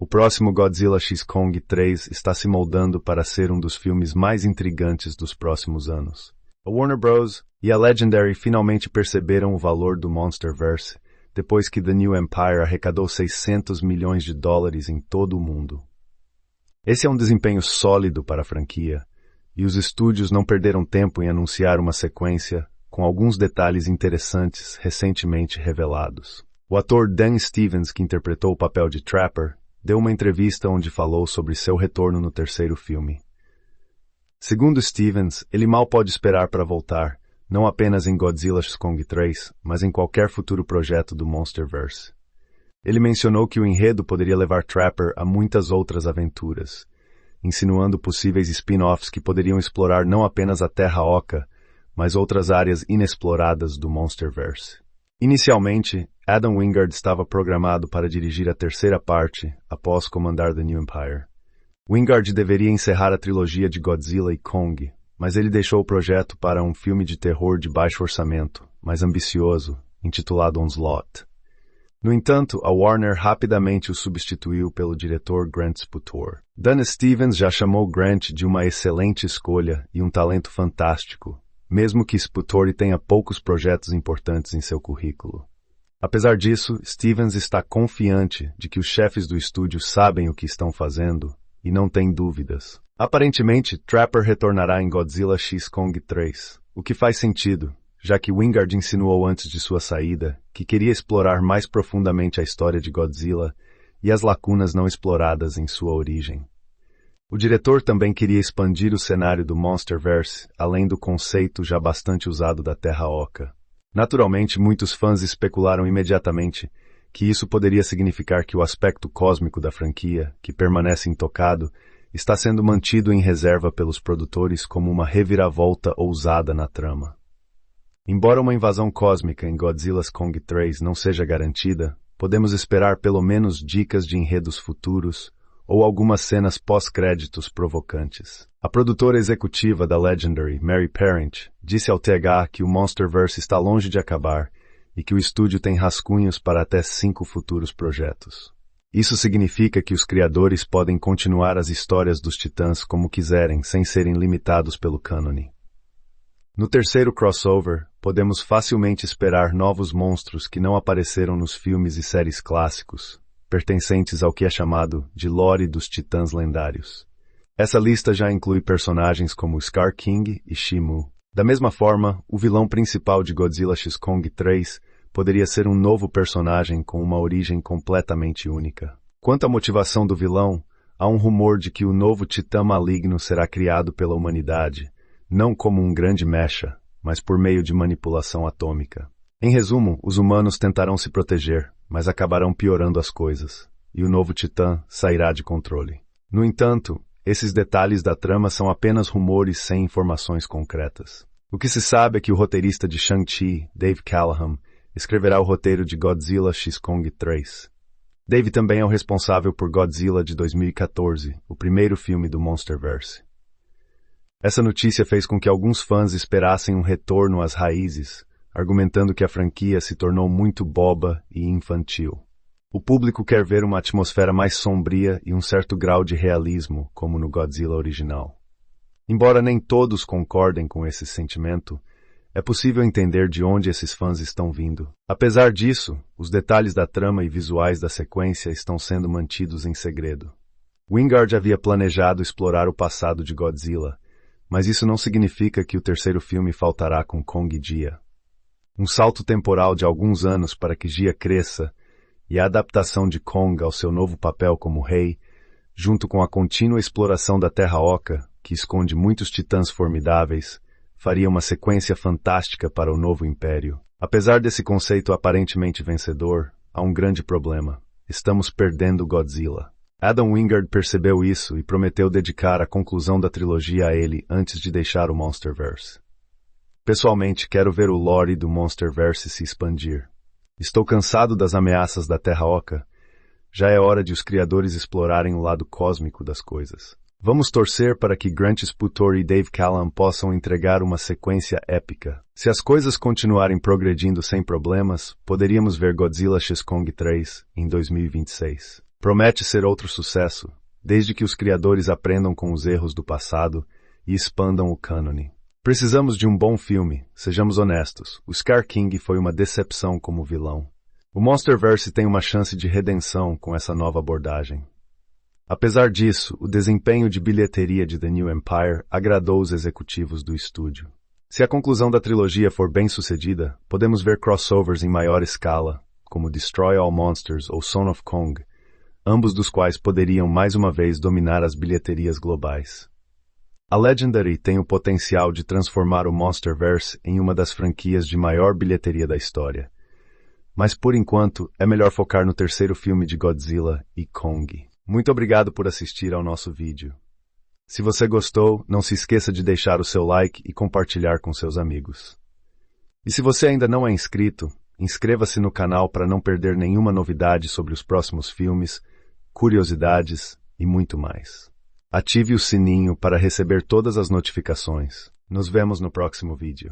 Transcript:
O próximo Godzilla x Kong 3 está se moldando para ser um dos filmes mais intrigantes dos próximos anos. A Warner Bros. E a Legendary finalmente perceberam o valor do Monsterverse depois que The New Empire arrecadou $600 milhões em todo o mundo. Esse é um desempenho sólido para a franquia, e os estúdios não perderam tempo em anunciar uma sequência com alguns detalhes interessantes recentemente revelados. O ator Dan Stevens, que interpretou o papel de Trapper, deu uma entrevista onde falou sobre seu retorno no terceiro filme. Segundo Stevens, ele mal pode esperar para voltar, não apenas em Godzilla x Kong 3, mas em qualquer futuro projeto do Monsterverse. Ele mencionou que o enredo poderia levar Trapper a muitas outras aventuras, insinuando possíveis spin-offs que poderiam explorar não apenas a Terra Oca, mas outras áreas inexploradas do Monsterverse. Inicialmente, Adam Wingard estava programado para dirigir a terceira parte após comandar The New Empire. Wingard deveria encerrar a trilogia de Godzilla e Kong, mas ele deixou o projeto para um filme de terror de baixo orçamento, mais ambicioso, intitulado Onslaught. No entanto, a Warner rapidamente o substituiu pelo diretor Grant Sputor. Dan Stevens já chamou Grant de uma excelente escolha e um talento fantástico, mesmo que Sputor tenha poucos projetos importantes em seu currículo. Apesar disso, Stevens está confiante de que os chefes do estúdio sabem o que estão fazendo e não tem dúvidas. Aparentemente, Trapper retornará em Godzilla x Kong 3, o que faz sentido, já que Wingard insinuou antes de sua saída que queria explorar mais profundamente a história de Godzilla e as lacunas não exploradas em sua origem. O diretor também queria expandir o cenário do Monsterverse, além do conceito já bastante usado da Terra Oca. Naturalmente, muitos fãs especularam imediatamente que isso poderia significar que o aspecto cósmico da franquia, que permanece intocado, está sendo mantido em reserva pelos produtores como uma reviravolta ousada na trama. Embora uma invasão cósmica em Godzilla x Kong 3 não seja garantida, podemos esperar pelo menos dicas de enredos futuros ou algumas cenas pós-créditos provocantes. A produtora executiva da Legendary, Mary Parent, disse ao TH que o Monsterverse está longe de acabar e que o estúdio tem rascunhos para até 5 futuros projetos. Isso significa que os criadores podem continuar as histórias dos Titãs como quiserem, sem serem limitados pelo cânone. No terceiro crossover, podemos facilmente esperar novos monstros que não apareceram nos filmes e séries clássicos, pertencentes ao que é chamado de lore dos Titãs lendários. Essa lista já inclui personagens como Scar King e Shimu. Da mesma forma, o vilão principal de Godzilla x Kong 3 poderia ser um novo personagem com uma origem completamente única. Quanto à motivação do vilão, há um rumor de que o novo Titã maligno será criado pela humanidade, não como um grande mecha, mas por meio de manipulação atômica. Em resumo, os humanos tentarão se proteger, mas acabarão piorando as coisas, e o novo Titã sairá de controle. No entanto, esses detalhes da trama são apenas rumores sem informações concretas. O que se sabe é que o roteirista de Shang-Chi, Dave Callaham, escreverá o roteiro de Godzilla x Kong 3. Dave também é o responsável por Godzilla de 2014, o primeiro filme do Monsterverse. Essa notícia fez com que alguns fãs esperassem um retorno às raízes, argumentando que a franquia se tornou muito boba e infantil. O público quer ver uma atmosfera mais sombria e um certo grau de realismo, como no Godzilla original. Embora nem todos concordem com esse sentimento, é possível entender de onde esses fãs estão vindo. Apesar disso, os detalhes da trama e visuais da sequência estão sendo mantidos em segredo. Wingard havia planejado explorar o passado de Godzilla, mas isso não significa que o terceiro filme faltará com Kong Jia. Um salto temporal de alguns anos para que Jia cresça e a adaptação de Kong ao seu novo papel como rei, junto com a contínua exploração da Terra Oca, que esconde muitos titãs formidáveis, faria uma sequência fantástica para o novo império. Apesar desse conceito aparentemente vencedor, há um grande problema. Estamos perdendo Godzilla. Adam Wingard percebeu isso e prometeu dedicar a conclusão da trilogia a ele antes de deixar o Monsterverse. Pessoalmente, quero ver o lore do Monsterverse se expandir. Estou cansado das ameaças da Terra Oca. Já é hora de os criadores explorarem o lado cósmico das coisas. Vamos torcer para que Grant Sputor e Dave Callaham possam entregar uma sequência épica. Se as coisas continuarem progredindo sem problemas, poderíamos ver Godzilla x Kong 3 em 2026. Promete ser outro sucesso, desde que os criadores aprendam com os erros do passado e expandam o cânone. Precisamos de um bom filme, sejamos honestos. O Scar King foi uma decepção como vilão. O Monsterverse tem uma chance de redenção com essa nova abordagem. Apesar disso, o desempenho de bilheteria de The New Empire agradou os executivos do estúdio. Se a conclusão da trilogia for bem sucedida, podemos ver crossovers em maior escala, como Destroy All Monsters ou Son of Kong, ambos dos quais poderiam mais uma vez dominar as bilheterias globais. A Legendary tem o potencial de transformar o Monsterverse em uma das franquias de maior bilheteria da história. Mas por enquanto, é melhor focar no terceiro filme de Godzilla e Kong. Muito obrigado por assistir ao nosso vídeo. Se você gostou, não se esqueça de deixar o seu like e compartilhar com seus amigos. E se você ainda não é inscrito, inscreva-se no canal para não perder nenhuma novidade sobre os próximos filmes, curiosidades e muito mais. Ative o sininho para receber todas as notificações. Nos vemos no próximo vídeo.